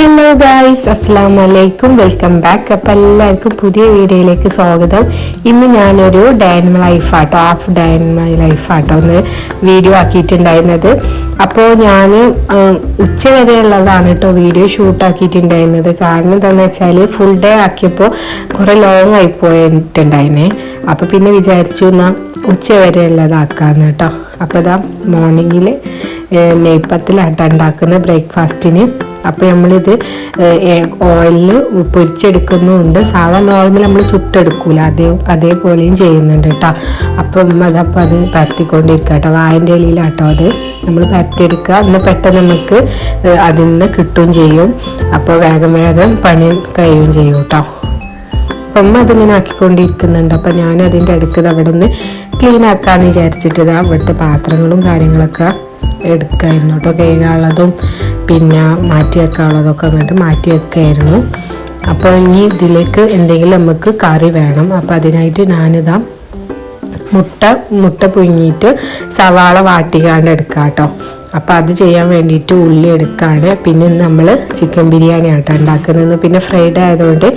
Hello guys, അസ്സലാമു അലൈക്കും. Welcome back. അപ്പോൾ എല്ലാവർക്കും പുതിയ വീഡിയോയിലേക്ക് സ്വാഗതം. ഇന്ന് ഞാനൊരു ഡേ ഇൻ മൈ ലൈഫ് ആട്ടോ, half day in my life ആട്ടോ ഒന്ന് വീഡിയോ ആക്കിയിട്ടുണ്ടായിരുന്നത്. അപ്പോൾ ഞാൻ ഉച്ച വരെയുള്ളതാണ് കേട്ടോ വീഡിയോ ഷൂട്ടാക്കിയിട്ടുണ്ടായിരുന്നത്. കാരണം എന്താണെന്ന് വെച്ചാൽ ഫുൾ ഡേ ആക്കിയപ്പോൾ കുറേ ലോങ് ആയി പോയിട്ടുണ്ടായിരുന്നേ. അപ്പോൾ പിന്നെ വിചാരിച്ചു എന്നാൽ ഉച്ച വരെ ഉള്ളതാക്കാന്ന് കേട്ടോ. അപ്പോൾ ഇതാ മോർണിംഗിൽ നെയ്പ്പത്തിലാട്ട ഉണ്ടാക്കുന്ന ബ്രേക്ക്ഫാസ്റ്റിന്. അപ്പോൾ നമ്മളിത് ഓയിലിൽ പൊരിച്ചെടുക്കുന്നുണ്ട്. സാധാ നോർമൽ നമ്മൾ ചുട്ടെടുക്കൂല, അതേപോലെയും ചെയ്യുന്നുണ്ട് കേട്ടോ. അപ്പം അതപ്പോൾ അത് പരത്തിക്കൊണ്ടിരിക്കുക കേട്ടോ. വായൻ്റെ ഇലയിലാട്ടോ അത് നമ്മൾ പരത്തിയെടുക്കുക. എന്നാൽ പെട്ടെന്ന് നമുക്ക് അതിൽ നിന്ന് കിട്ടുകയും ചെയ്യും. അപ്പോൾ വേഗം വേഗം പണി കഴിയുകയും ചെയ്യും കേട്ടോ. അപ്പം അതിങ്ങനെ ആക്കിക്കൊണ്ടിരിക്കുന്നുണ്ട്. അപ്പം ഞാൻ അതിൻ്റെ അടുക്കത് അവിടെ നിന്ന് ക്ലീൻ ആക്കാമെന്ന് വിചാരിച്ചിട്ട് അവിടുത്തെ പാത്രങ്ങളും കാര്യങ്ങളൊക്കെ എടുക്കായിരുന്നു കേട്ടോ. കഴുകാനുള്ളതും പിന്നെ മാറ്റി വെക്കാനുള്ളതൊക്കെ അങ്ങോട്ട് മാറ്റി വെക്കായിരുന്നു. അപ്പോൾ ഇനി ഇതിലേക്ക് എന്തെങ്കിലും നമുക്ക് കറി വേണം. അപ്പോൾ അതിനായിട്ട് ഞാനിതാ മുട്ട പുഴുങ്ങിയിട്ട് സവാള വാട്ടിക്കാണ്ട് എടുക്കാം കേട്ടോ. അപ്പോൾ അത് ചെയ്യാൻ വേണ്ടിയിട്ട് ഉള്ളി എടുക്കുകയാണ്. പിന്നെ നമ്മൾ ചിക്കൻ ബിരിയാണി ആട്ടോ ഉണ്ടാക്കുന്നത്. പിന്നെ ഫ്രൈഡ് ആയതുകൊണ്ട്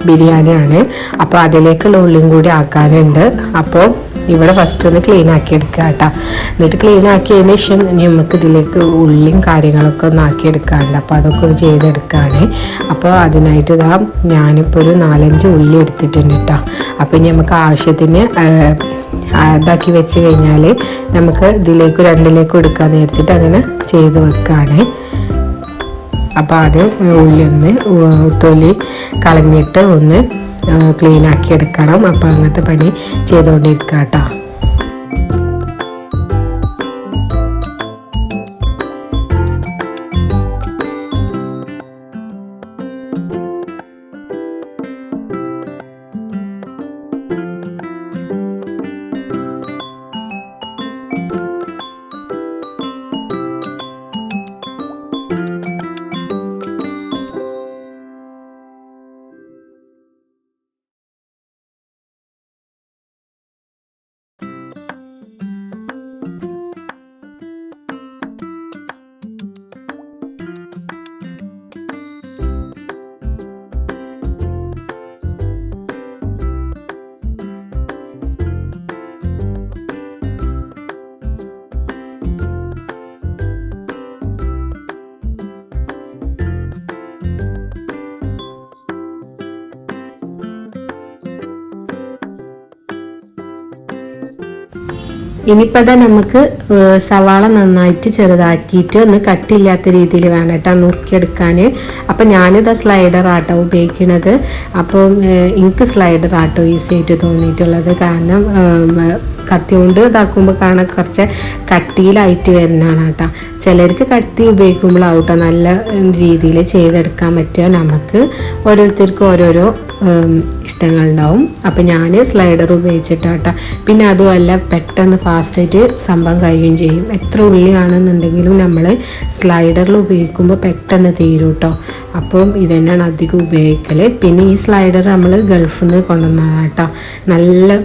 ബിരിയാണിയാണ്. അപ്പോൾ അതിലേക്കുള്ള ഉള്ളിയും കൂടി ആക്കാനുണ്ട്. അപ്പോൾ ഇവിടെ ഫസ്റ്റ് ഒന്ന് ക്ലീൻ ആക്കി എടുക്കുക കേട്ടോ. എന്നിട്ട് ക്ലീൻ ആക്കിയതിന് ശേഷം നമുക്ക് ഇതിലേക്ക് ഉള്ളിയും കാര്യങ്ങളൊക്കെ ഒന്ന് ആക്കിയെടുക്കാറുണ്ട്. അപ്പോൾ അതൊക്കെ ഒന്ന് ചെയ്തെടുക്കുകയാണ്. അപ്പോൾ അതിനായിട്ട് ഞാനിപ്പോൾ ഒരു 4-5 ഉള്ളി എടുത്തിട്ടുണ്ട് കേട്ടോ. അപ്പോൾ ഇനി നമുക്ക് ആവശ്യത്തിന് ഇതാക്കി വെച്ച് കഴിഞ്ഞാൽ നമുക്ക് ഇതിലേക്ക് 2ലേക്കും എടുക്കാമെന്ന് വിചാരിച്ചിട്ട് അങ്ങനെ ചെയ്ത് വെക്കുകയാണ്. അപ്പോൾ അത് ഉള്ളി ഒന്ന് തൊലി കളഞ്ഞിട്ട് ഒന്ന് ക്ലീൻ ആക്കി എടുക്കണം. അപ്പോൾ അങ്ങനത്തെ പണി ചെയ്തുകൊണ്ടിരിക്കുക കേട്ടോ. ഇനിയിപ്പോൾ നമുക്ക് സവാള നന്നായിട്ട് ചെറുതാക്കിയിട്ട് ഒന്ന് കട്ടില്ലാത്ത രീതിയിൽ വേണം കേട്ടോ നുറുക്കിയെടുക്കാൻ. അപ്പം ഞാനിതാ സ്ലൈഡർ ആട്ടോ ഉപയോഗിക്കുന്നത്. അപ്പം എനിക്ക് സ്ലൈഡർ ആട്ടോ ഈസി ആയിട്ട് തോന്നിയിട്ടുള്ളത്. കാരണം കത്തി കൊണ്ട് ഇതാക്കുമ്പോൾ കാണാൻ കുറച്ച് കട്ടിയിലായിട്ട് വരുന്നതാണ് കേട്ടോ. ചിലർക്ക് കത്തി ഉപയോഗിക്കുമ്പോഴാവട്ടോ നല്ല രീതിയിൽ ചെയ്തെടുക്കാൻ പറ്റുക. നമുക്ക് ഓരോരുത്തർക്കും ഓരോരോ ഇഷ്ടങ്ങളുണ്ടാവും. അപ്പം ഞാൻ സ്ലൈഡർ ഉപയോഗിച്ചിട്ടാട്ടോ. പിന്നെ അതുമല്ല പെട്ടെന്ന് ഫാസ്റ്റായിട്ട് സംഭവം കഴിയുകയും ചെയ്യും. എത്ര ഉള്ളിയാണെന്നുണ്ടെങ്കിലും നമ്മൾ സ്ലൈഡറിൽ ഉപയോഗിക്കുമ്പോൾ പെട്ടെന്ന് തീരും കേട്ടോ. അപ്പം ഇതന്നെയാണ് അധികം ഉപയോഗിക്കൽ. പിന്നെ ഈ സ്ലൈഡർ നമ്മൾ ഗൾഫിൽ നിന്ന് കൊണ്ടുവന്നതാണ് കേട്ടോ. നല്ല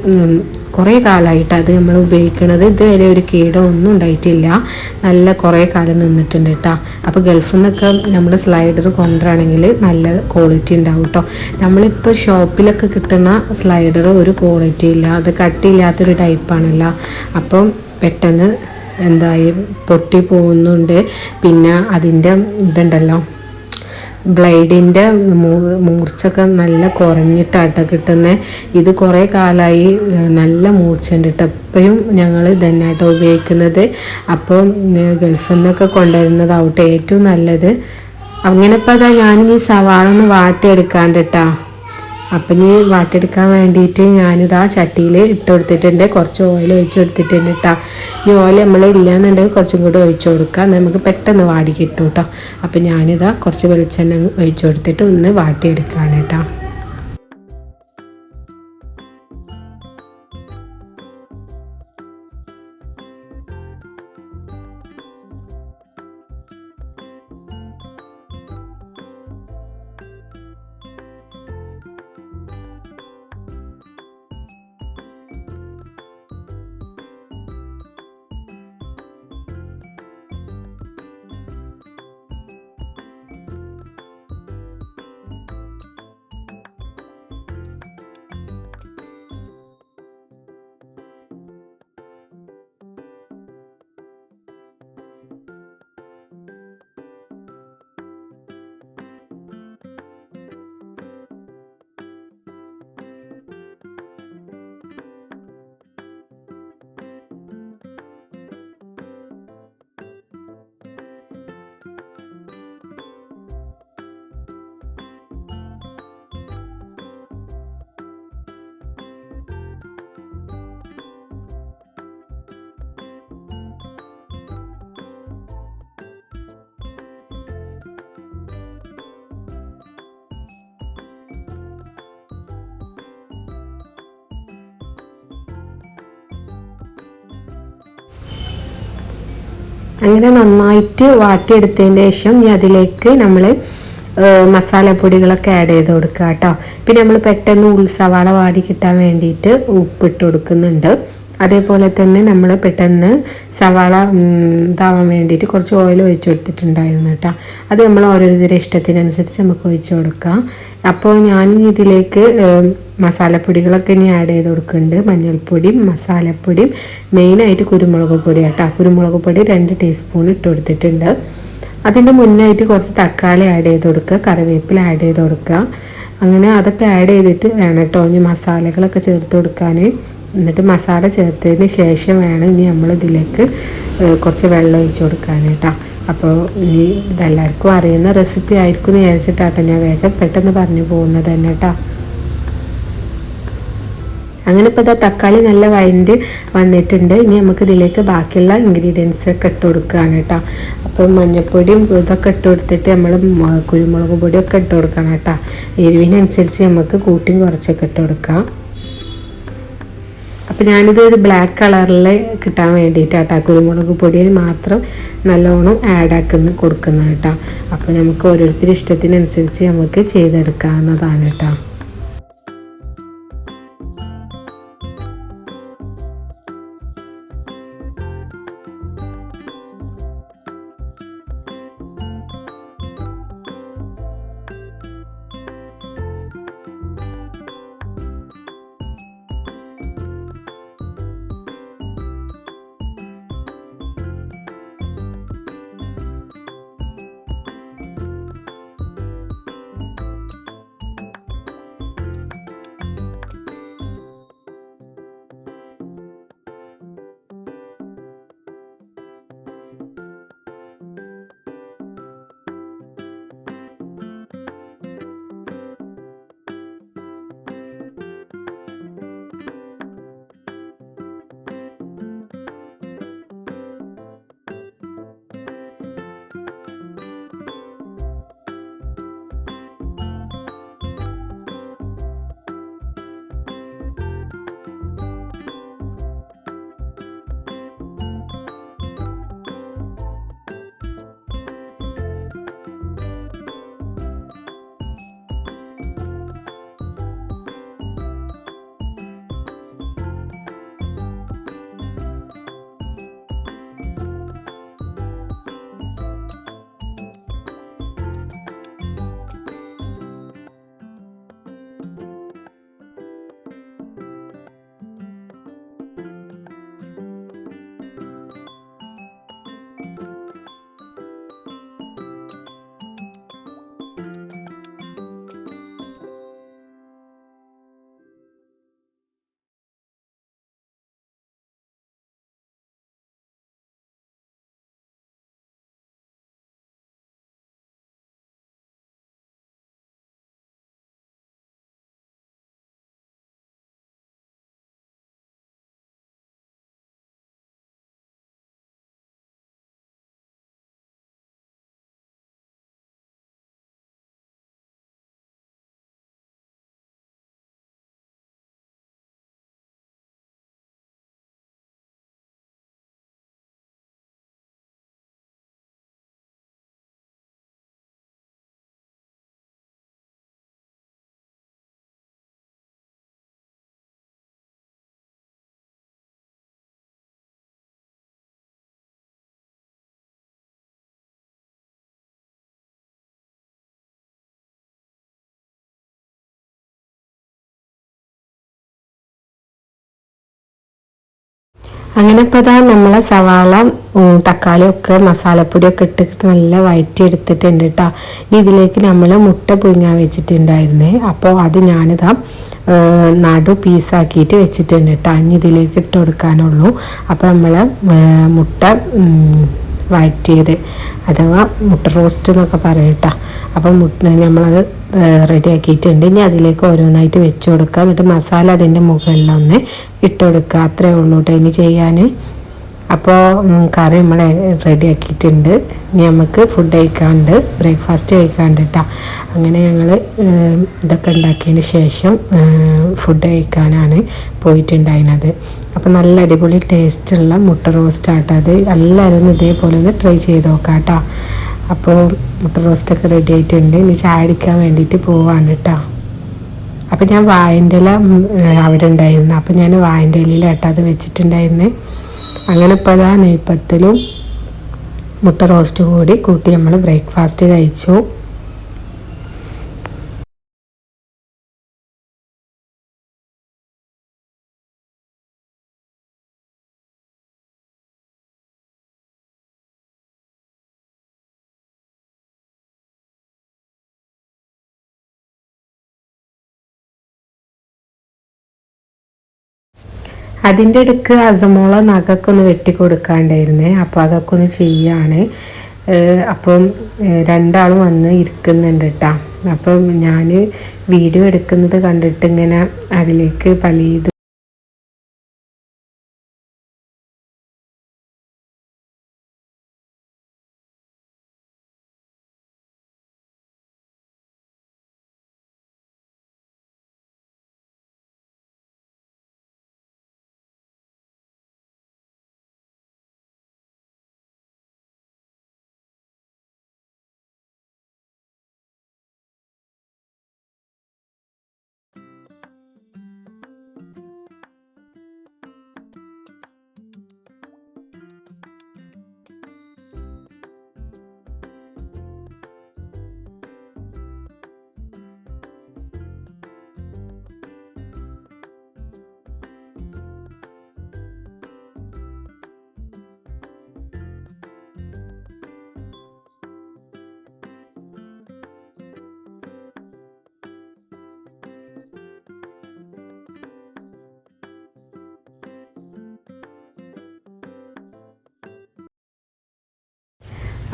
കുറേ കാലമായിട്ട് അത് നമ്മൾ ഉപയോഗിക്കണത്. ഇതുവരെ ഒരു കീടം ഒന്നും ഉണ്ടായിട്ടില്ല. നല്ല കുറേ കാലം നിന്നിട്ടുണ്ട് കേട്ടോ. അപ്പോൾ ഗൾഫിൽ നിന്നൊക്കെ നമ്മൾ സ്ലൈഡർ കൊണ്ടുവരാണെങ്കിൽ നല്ല ക്വാളിറ്റി ഉണ്ടാവും കേട്ടോ. നമ്മളിപ്പോൾ ഷോപ്പിലൊക്കെ കിട്ടുന്ന സ്ലൈഡർ ഒരു ക്വാളിറ്റി ഇല്ല. അത് കട്ടിയില്ലാത്തൊരു ടൈപ്പാണല്ലോ. അപ്പം പെട്ടെന്ന് എന്തായി പൊട്ടി പോകുന്നുണ്ട്. പിന്നെ അതിൻ്റെ ഇതുണ്ടല്ലോ ബ്ലേഡിൻ്റെ മൂർച്ചൊക്കെ നല്ല കുറഞ്ഞിട്ടാട്ടോ കിട്ടുന്നത്. ഇത് കുറേ കാലമായി നല്ല മൂർച്ചയുണ്ട് കേട്ടോ. എപ്പോഴും ഞങ്ങൾ ഇതന്നെ ആട്ടോ ഉപയോഗിക്കുന്നത്. അപ്പം ഗൾഫിൽ നിന്നൊക്കെ കൊണ്ടുവരുന്നതാവട്ടെ ഏറ്റവും നല്ലത്. അങ്ങനെ ഇപ്പോൾ അതാ ഞാനിനി സവാള ഒന്ന് വാട്ടിയെടുക്കാണ്ട് കേട്ടോ. അപ്പം ഇനി വാട്ടിയെടുക്കാൻ വേണ്ടിയിട്ട് ഞാനിതാ ചട്ടിയിൽ ഇട്ട് കൊടുത്തിട്ടുണ്ട്. കുറച്ച് ഓയിൽ ഒഴിച്ച് കൊടുത്തിട്ടുണ്ട് കേട്ടോ. ഈ ഓയിൽ നമ്മൾ ഇല്ലയെന്നുണ്ടെങ്കിൽ കുറച്ചും കൂടി ഒഴിച്ച് കൊടുക്കാം. നമുക്ക് പെട്ടെന്ന് വാടി കിട്ടും കേട്ടോ. അപ്പം ഞാനിതാ കുറച്ച് വെളിച്ചെണ്ണ ഒഴിച്ച് കൊടുത്തിട്ട് ഒന്ന് വാട്ടിയെടുക്കുകയാണ് കേട്ടോ. അങ്ങനെ നന്നായിട്ട് വാട്ടിയെടുത്തതിന് ശേഷം ഇനി അതിലേക്ക് നമ്മൾ മസാലപ്പൊടികളൊക്കെ ആഡ് ചെയ്ത് കൊടുക്കുക കേട്ടോ. പിന്നെ നമ്മൾ പെട്ടെന്ന് സവാള വാടി കിട്ടാൻ വേണ്ടിയിട്ട് ഉപ്പിട്ട് കൊടുക്കുന്നുണ്ട്. അതേപോലെ തന്നെ നമ്മൾ പെട്ടെന്ന് സവാള ഇതാവാൻ വേണ്ടിയിട്ട് കുറച്ച് ഓയിൽ ഒഴിച്ച് കൊടുത്തിട്ടുണ്ടായിരുന്നു കേട്ടോ. അത് നമ്മൾ ഓരോരുത്തരുടെ ഇഷ്ടത്തിനനുസരിച്ച് നമുക്ക് ഒഴിച്ച് കൊടുക്കാം. അപ്പോൾ ഞാൻ ഇതിലേക്ക് മസാലപ്പൊടികളൊക്കെ ഇനി ആഡ് ചെയ്ത് കൊടുക്കുന്നുണ്ട്. മഞ്ഞൾപ്പൊടിയും മസാലപ്പൊടിയും മെയിനായിട്ട് കുരുമുളക് പൊടി കേട്ടോ. കുരുമുളക് പൊടി 2 ടീസ്പൂൺ ഇട്ട് കൊടുത്തിട്ടുണ്ട്. അതിൻ്റെ മുന്നായിട്ട് കുറച്ച് തക്കാളി ആഡ് ചെയ്ത് കൊടുക്കുക, കറിവേപ്പില ആഡ് ചെയ്ത് കൊടുക്കുക. അങ്ങനെ അതൊക്കെ ആഡ് ചെയ്തിട്ട് വേണം കേട്ടോ ഇനി മസാലകളൊക്കെ ചേർത്ത് കൊടുക്കാൻ. എന്നിട്ട് മസാല ചേർത്തതിന് ശേഷം വേണം ഇനി നമ്മൾ ഇതിലേക്ക് കുറച്ച് വെള്ളം ഒഴിച്ച് കൊടുക്കാൻ കേട്ടോ. അപ്പോൾ ഇനി ഇതെല്ലാവർക്കും അറിയുന്ന റെസിപ്പി ആയിരിക്കും എന്ന് വിചാരിച്ചിട്ടാട്ടോ ഞാൻ വേഗം പെട്ടെന്ന് പറഞ്ഞു പോകുന്നത് തന്നെ കേട്ടോ. അങ്ങനെ ഇപ്പോൾ തക്കാളി നല്ല വഴണ്ട് വന്നിട്ടുണ്ട്. ഇനി നമുക്ക് ഇതിലേക്ക് ബാക്കിയുള്ള ഇൻഗ്രീഡിയൻസ് ഒക്കെ ഇട്ട് കൊടുക്കുകയാണ് കേട്ടോ. അപ്പം മഞ്ഞൾപ്പൊടിയും ഇതൊക്കെ ഇട്ട് കൊടുത്തിട്ട് നമ്മൾ കുരുമുളക് പൊടിയൊക്കെ ഇട്ട് കൊടുക്കണം കേട്ടോ. എരിവിനനുസരിച്ച് നമുക്ക് കൂട്ടിയും കുറച്ചൊക്കെ ഇട്ട് കൊടുക്കാം. അപ്പോൾ ഞാനിത് ഒരു ബ്ലാക്ക് കളറിൽ കിട്ടാൻ വേണ്ടിയിട്ടാട്ടോ കുരുമുളക് പൊടിയിൽ മാത്രം നല്ലോണം കൊടുക്കുന്നത് കേട്ടോ. അപ്പോൾ നമുക്ക് ഓരോരുത്തരുടെ ഇഷ്ടത്തിനനുസരിച്ച് നമുക്ക് ചെയ്തെടുക്കാവുന്നതാണ് കേട്ടോ. അങ്ങനെ ഇപ്പോൾ ഇതാ നമ്മളെ സവാള തക്കാളിയൊക്കെ മസാലപ്പൊടിയൊക്കെ ഇട്ടിട്ട് നല്ല വഴറ്റിയെടുത്തിട്ടുണ്ട് കേട്ടോ. ഇതിലേക്ക് നമ്മൾ മുട്ട പുഴുങ്ങാൻ വെച്ചിട്ടുണ്ടായിരുന്നേ. അപ്പോൾ അത് ഞാനിതാ നടു പീസാക്കിയിട്ട് വെച്ചിട്ടുണ്ട് കേട്ടോ. ഇനി ഇതിലേക്ക് ഇട്ട് കൊടുക്കാനുള്ളൂ. അപ്പോൾ നമ്മൾ മുട്ട വഴറ്റിയത് അഥവാ മുട്ട റോസ്റ്റ് എന്നൊക്കെ പറയും കേട്ടോ. അപ്പം നമ്മളത് റെഡിയാക്കിയിട്ടുണ്ട്. ഇനി അതിലേക്ക് ഓരോന്നായിട്ട് വെച്ച് കൊടുക്കുക. എന്നിട്ട് മസാല അതിൻ്റെ മുകളിലൊന്ന് ഇട്ട് കൊടുക്കുക. അത്രയേ ഉള്ളൂ കേട്ടോ ഇനി ചെയ്യാൻ. അപ്പോൾ കറി നമ്മൾ റെഡി ആക്കിയിട്ടുണ്ട്. ഇനി നമുക്ക് ഫുഡ് കഴിക്കാണ്ട് ബ്രേക്ക്ഫാസ്റ്റ് കഴിക്കാണ്ട് കേട്ടോ. അങ്ങനെ ഞങ്ങൾ ഇതൊക്കെ ഉണ്ടാക്കിയതിന് ശേഷം ഫുഡ് കഴിക്കാനാണ് പോയിട്ടുണ്ടായിരുന്നത്. അപ്പോൾ നല്ല അടിപൊളി ടേസ്റ്റുള്ള മുട്ട റോസ്റ്റ് ആട്ടോ അത്. എല്ലാവരും ഇതേപോലെ ഒന്ന് ട്രൈ ചെയ്ത് നോക്കാം കേട്ടോ. അപ്പോൾ മുട്ട റോസ്റ്റൊക്കെ റെഡി ആയിട്ടുണ്ട്. ഇനി ചായ അടിക്കാൻ വേണ്ടിയിട്ട് പോവാണ് കേട്ടോ. അപ്പോൾ ഞാൻ വാഴൻ്റെ ഇല അവിടെ ഉണ്ടായിരുന്നു. അപ്പോൾ ഞാൻ വാഴൻ്റെ ഇലയിലാട്ടോ അത് വെച്ചിട്ടുണ്ടായിരുന്നു. അങ്ങനെ ഇപ്പോൾ അതാ നെയ്പ്പത്തിലും മുട്ട റോസ്റ്റും കൂടി കൂട്ടി നമ്മൾ ബ്രേക്ക്ഫാസ്റ്റ് കഴിച്ചു. അതിൻ്റെ ഇടയ്ക്ക് അസമോള നഖമൊക്കെ ഒന്ന് വെട്ടി കൊടുക്കാണ്ടായിരുന്നേ. അപ്പോൾ അതൊക്കെ ഒന്ന് ചെയ്യാണ്. അപ്പം രണ്ടാളും വന്ന് ഇരിക്കുന്നുണ്ട് കേട്ടോ. അപ്പം ഞാൻ വീഡിയോ എടുക്കുന്നത് കണ്ടിട്ട് ഇങ്ങനെ അതിലേക്ക് പലതും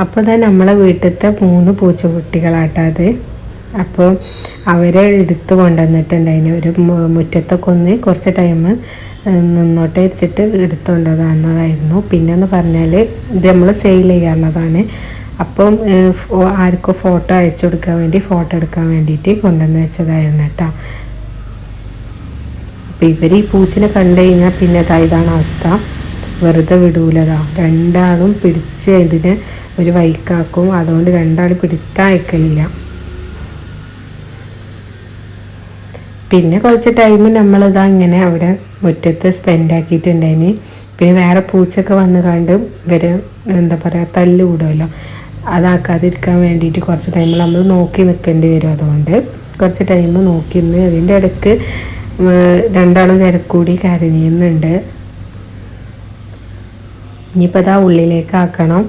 അപ്പോൾ തന്നെ നമ്മളെ വീട്ടിലത്തെ 3 പൂച്ചക്കുട്ടികളാട്ടോ അത്. അപ്പോൾ അവരെ എടുത്ത് കൊണ്ടുവന്നിട്ടുണ്ടായിന്. ഒരു മുറ്റത്തൊക്കെ ഒന്ന് കുറച്ച് ടൈം നിന്നോട്ടെ വെച്ചിട്ട് എടുത്തുകൊണ്ടതായിരുന്നു. പിന്നെന്ന് പറഞ്ഞാൽ ഇത് നമ്മൾ സെയിൽ ചെയ്യാവുന്നതാണ്. അപ്പം ആർക്കും ഫോട്ടോ അയച്ചു കൊടുക്കാൻ വേണ്ടി ഫോട്ടോ എടുക്കാൻ വേണ്ടിയിട്ട് കൊണ്ടുവന്ന് വെച്ചതായിരുന്നു കേട്ടോ. അപ്പോൾ ഇവർ ഈ പൂച്ചിനെ കണ്ടു കഴിഞ്ഞാൽ പിന്നെ ഇതാണ് അവസ്ഥ. വെറുതെ വിടൂലതാ. രണ്ടാളും പിടിച്ച് ഇതിനെ ഒരു വൈക്കാക്കും. അതുകൊണ്ട് രണ്ടാളും പിടിക്കാൻ അയക്കലില്ല. പിന്നെ കുറച്ച് ടൈം നമ്മളിതാ ഇങ്ങനെ അവിടെ മുറ്റത്ത് സ്പെൻഡ് ആക്കിയിട്ടുണ്ടായിന്. പിന്നെ വേറെ പൂച്ചൊക്കെ വന്ന് കണ്ട് ഇവർ എന്താ പറയുക തല്ല് കൂടുമല്ലോ, അതാക്കാതിരിക്കാൻ വേണ്ടിയിട്ട് കുറച്ച് ടൈം നമ്മൾ നോക്കി നിൽക്കേണ്ടി വരും. അതുകൊണ്ട് കുറച്ച് ടൈം നോക്കി നിന്ന് അതിൻ്റെ ഇടയ്ക്ക് രണ്ടാളും തിരക്കൂടി കരഞ്ഞുന്നുണ്ട്. ഇനിയിപ്പോൾ ഇതാ ഉള്ളിലേക്ക് ആക്കണം.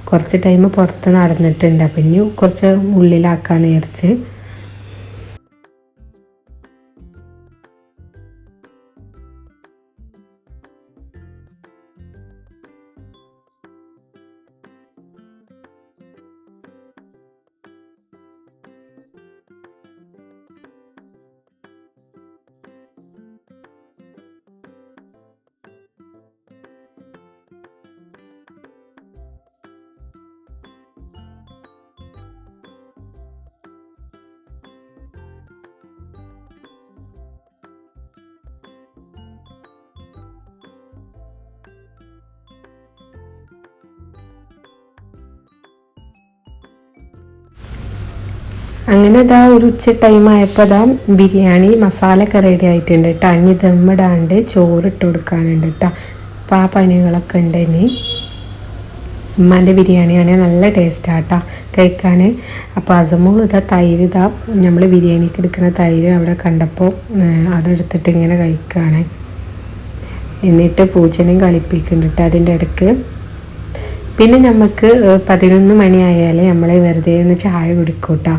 കുറച്ച് ടൈം പുറത്ത് നടന്നിട്ടുണ്ട്. അപ്പം ഇനി കുറച്ച് ഉള്ളിലാക്കാന്ന് വിചാരിച്ച്. അങ്ങനെ ഇതാ ഒരു ഉച്ച ടൈം ആയപ്പോൾ ഇതാ ബിരിയാണി മസാലയൊക്കെ റെഡി ആയിട്ടുണ്ട് കേട്ടോ. അഞ്ഞ് ദമ്മിടാണ്ട് ചോറിട്ട് കൊടുക്കാനുണ്ട് കേട്ടോ. അപ്പോൾ ആ പണികളൊക്കെ ഉണ്ട്. ഇനി ഉമ്മാൻ്റെ ബിരിയാണിയാണെങ്കിൽ നല്ല ടേസ്റ്റാട്ടോ കഴിക്കാൻ. അപ്പോൾ അസമോൾ ഇതാ തൈര് ഇതാ നമ്മൾ ബിരിയാണിക്ക് എടുക്കുന്ന തൈര് അവിടെ കണ്ടപ്പോൾ അതെടുത്തിട്ട് ഇങ്ങനെ കഴിക്കുകയാണ്. എന്നിട്ട് പൂച്ചനെയും കളിപ്പിക്കുന്നുണ്ട് അതിൻ്റെ ഇടയ്ക്ക്. പിന്നെ നമുക്ക് 11 മണിയായാൽ നമ്മൾ വെറുതെ ഒന്ന് ചായ കുടിക്കും കേട്ടോ.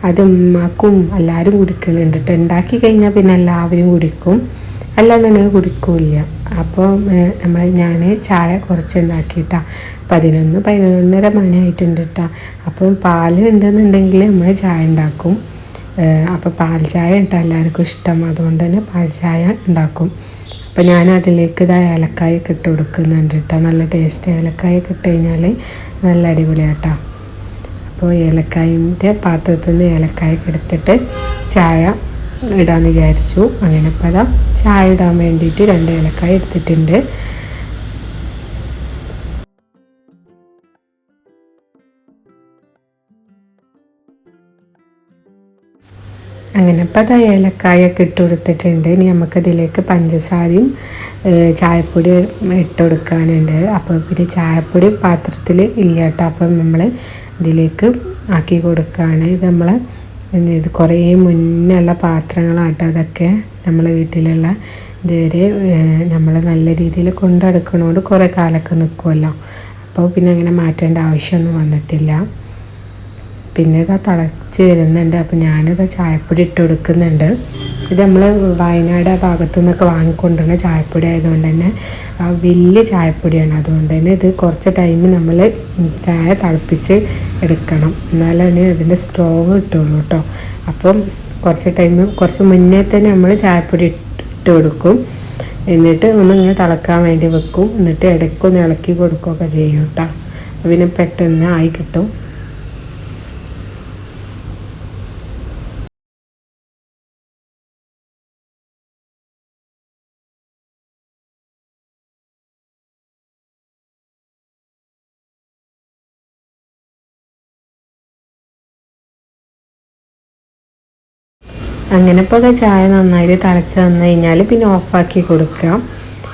അത് ഉമ്മാക്കും എല്ലാവരും കുടിക്കലുണ്ട് കേട്ടോ. ഉണ്ടാക്കി കഴിഞ്ഞാൽ പിന്നെ എല്ലാവരും കുടിക്കും, അല്ലാന്നുണ്ടെങ്കിൽ കുടിക്കില്ല. അപ്പോൾ ഞാൻ ചായ കുറച്ച് ഉണ്ടാക്കിയിട്ടാണ്. 11-11:30 മണിയായിട്ടുണ്ട് കേട്ടോ. അപ്പം പാൽ ഉണ്ടെന്നുണ്ടെങ്കിൽ നമ്മൾ ചായ ഉണ്ടാക്കും. അപ്പോൾ പാൽ ചായ കേട്ടോ എല്ലാവർക്കും ഇഷ്ടം. അതുകൊണ്ട് തന്നെ പാൽ ചായ ഉണ്ടാക്കും. അപ്പോൾ ഞാൻ അതിലേക്ക് ഇതാ ഏലക്കായൊക്കെ ഇട്ട് കൊടുക്കുന്നുണ്ട് കേട്ടോ. നല്ല ടേസ്റ്റ് ഏലക്കായൊക്കെ ഇട്ട് കഴിഞ്ഞാൽ നല്ല അടിപൊളിയാട്ടോ. അപ്പോൾ ഏലക്കായൻ്റെ പാത്രത്തിൽ നിന്ന് ഏലക്കായൊക്കെ എടുത്തിട്ട് ചായ ഇടാമെന്ന് വിചാരിച്ചു. അങ്ങനെ ഇപ്പോൾ അതാ ചായ ഇടാൻ വേണ്ടിയിട്ട് 2 ഏലക്കായ എടുത്തിട്ടുണ്ട്. അങ്ങനെ ഇപ്പോൾ അത് ഏലക്കായൊക്കെ ഇട്ട് കൊടുത്തിട്ടുണ്ട്. ഇനി നമുക്കതിലേക്ക് പഞ്ചസാരയും ചായപ്പൊടി ഇട്ട് കൊടുക്കാനുണ്ട്. അപ്പോൾ പിന്നെ ചായപ്പൊടി പാത്രത്തിൽ ഇല്ല കേട്ടോ. അപ്പം നമ്മൾ ഇതിലേക്ക് ആക്കി കൊടുക്കുകയാണ്. ഇത് കുറേ മുന്നുള്ള പാത്രങ്ങളാട്ടോ അതൊക്കെ. നമ്മളെ വീട്ടിലുള്ള ഇതുവരെ നമ്മൾ നല്ല രീതിയിൽ കൊണ്ടെടുക്കണോണ്ട് കുറേ കാലമൊക്കെ നിൽക്കുമല്ലോ. അപ്പോൾ പിന്നെ അങ്ങനെ മാറ്റേണ്ട ആവശ്യമൊന്നും വന്നിട്ടില്ല. പിന്നെ ഇതാ തിളച്ച് വരുന്നുണ്ട്. അപ്പോൾ ഞാനിത് ചായപ്പൊടി ഇട്ട് കൊടുക്കുന്നുണ്ട്. ഇത് നമ്മൾ വയനാട് ആ ഭാഗത്തു നിന്നൊക്കെ വാങ്ങിക്കൊണ്ടുവരുന്ന ചായപ്പൊടി ആയതുകൊണ്ട് തന്നെ വലിയ ചായപ്പൊടിയാണ്. അതുകൊണ്ട് തന്നെ ഇത് കുറച്ച് ടൈം നമ്മൾ ചായ തിളപ്പിച്ച് എടുക്കണം, എന്നാലാണ് അതിൻ്റെ സ്ട്രോങ് കിട്ടുള്ളൂ കേട്ടോ. അപ്പം കുറച്ച് മുന്നേ തന്നെ നമ്മൾ ചായപ്പൊടി ഇട്ട് കൊടുക്കും. എന്നിട്ട് ഒന്നിങ്ങനെ തിളക്കാൻ വേണ്ടി വെക്കും. എന്നിട്ട് ഇടയ്ക്കൊന്ന് ഇളക്കി കൊടുക്കുകയൊക്കെ ചെയ്യും കേട്ടോ. പിന്നെ പെട്ടെന്ന് ആയി കിട്ടും. അങ്ങനെ ഇപ്പോൾ അത് ചായ നന്നായിട്ട് തിളച്ച് വന്നു കഴിഞ്ഞാൽ പിന്നെ ഓഫാക്കി കൊടുക്കുക.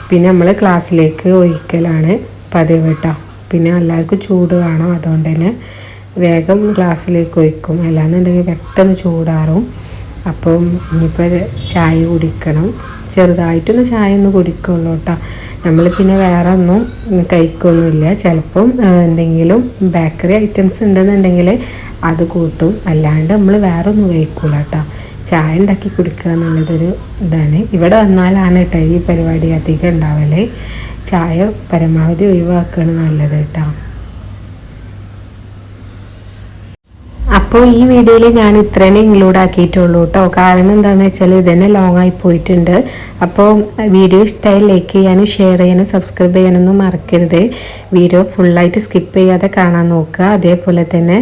പിന്നെ നമ്മൾ ഗ്ലാസ്സിലേക്ക് ഒഴിക്കലാണ് പതിവ് കേട്ടോ. പിന്നെ എല്ലാവർക്കും ചൂട് വേണം, അതുകൊണ്ട് തന്നെ വേഗം ഗ്ലാസ്സിലേക്ക് ഒഴിക്കും. അല്ലാന്നുണ്ടെങ്കിൽ പെട്ടെന്ന് ചൂടാറും. അപ്പം ഇനിയിപ്പോൾ ചായ കുടിക്കണം. ചെറുതായിട്ടൊന്ന് ചായ ഒന്ന് കുടിക്കുള്ളൂ കേട്ടോ. നമ്മൾ പിന്നെ വേറെ ഒന്നും കഴിക്കൊന്നുമില്ല. ചിലപ്പം എന്തെങ്കിലും ബേക്കറി ഐറ്റംസ് ഉണ്ടെന്നുണ്ടെങ്കിൽ അത് കൂട്ടും. അല്ലാണ്ട് നമ്മൾ വേറെ ഒന്നും കഴിക്കൂല കേട്ടോ. ചായ ഉണ്ടാക്കി കുടിക്കുക എന്നുള്ളതൊരു ഇതാണ്. ഇവിടെ വന്നാലാണ് കേട്ടോ ഈ പരിപാടി അധികം ഉണ്ടാവല്. ചായ പരമാവധി ഒഴിവാക്കുകയാണ് നല്ലത് കേട്ടോ. അപ്പോൾ ഈ വീഡിയോയിൽ ഞാൻ ഇത്രേനെ ഇൻക്ലൂഡ് ആക്കിയിട്ടുള്ളൂ കേട്ടോ. കാരണം എന്താണെന്ന് വെച്ചാൽ ഇതന്നെ ലോങ് ആയി പോയിട്ടുണ്ട്. അപ്പോൾ വീഡിയോ ഇഷ്ടമായി ലൈക്ക് ചെയ്യാനും ഷെയർ ചെയ്യാനും സബ്സ്ക്രൈബ് ചെയ്യാനൊന്നും മറക്കരുത്. വീഡിയോ ഫുള്ളായിട്ട് സ്കിപ്പ് ചെയ്യാതെ കാണാൻ നോക്കുക. അതേപോലെ തന്നെ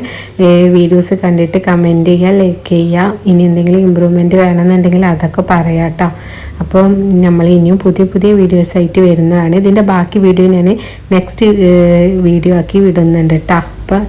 വീഡിയോസ് കണ്ടിട്ട് കമൻറ്റ് ചെയ്യുക, ലൈക്ക് ചെയ്യുക. ഇനി എന്തെങ്കിലും ഇമ്പ്രൂവ്മെൻറ്റ് വേണമെന്നുണ്ടെങ്കിൽ അതൊക്കെ പറയാം കേട്ടോ. അപ്പോൾ നമ്മൾ ഇനിയും പുതിയ വീഡിയോസ് ആയിട്ട് വരുന്നതാണ്. ഇതിൻ്റെ ബാക്കി വീഡിയോ ഞാൻ നെക്സ്റ്റ് വീഡിയോ ആക്കി വിടുന്നുണ്ട് കേട്ടോ. അപ്പോൾ